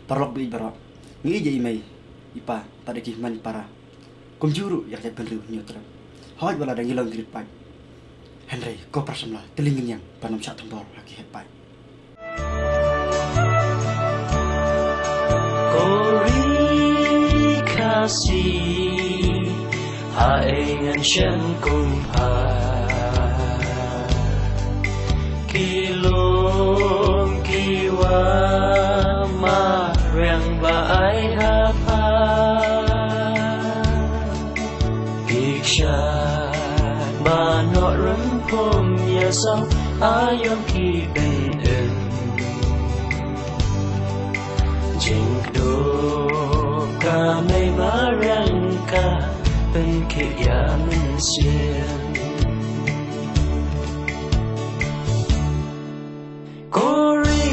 Parlok bi barok. Ngi je imei. Ipa pada kihman para. Kumjuru yang saya benru nyotra. Hoi bala dang ilang grit pai. Henry, kau prasamla telingin yang panom sak tombol lagi hepai. Kori kasih haengan shen kumpa kilom kiwa ma rang baai hapa iksha ba no rumpum ya sang ayom ki ben en jing do ka mai marangka ben ki ya men sien kori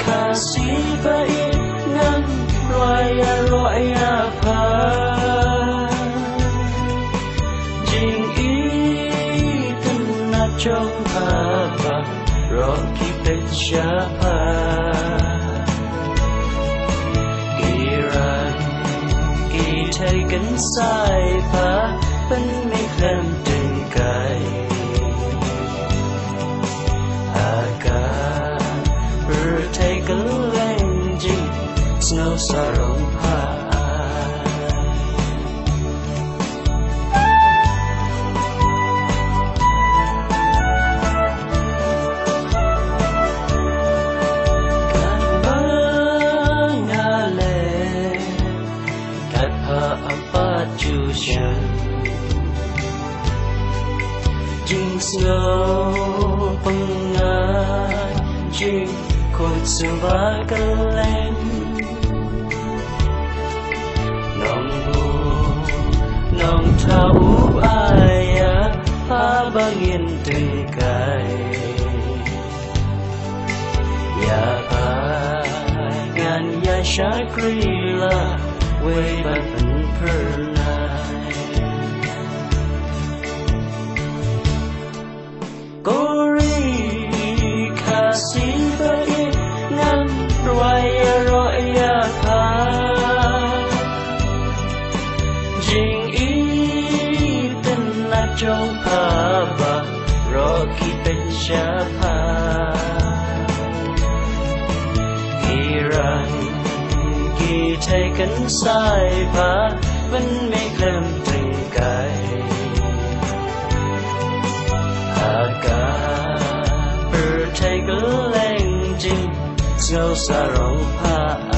kasih baik ngan roya pa jing trong haba rocky pechapa iran ki taken sai pa ben mi klem tin kai aga take a lenji snow sarong pa jing snow pengai jing kut subakalan nong tahu ayah abangin tengkai ya ngan ya syakrila way ban pernah kori kasih baik ngan roya pa jing iten na trong pa ba rocky penchapa iran ki taken sai pa vẫn make them tình kai aga take a lang jing snow sarong pa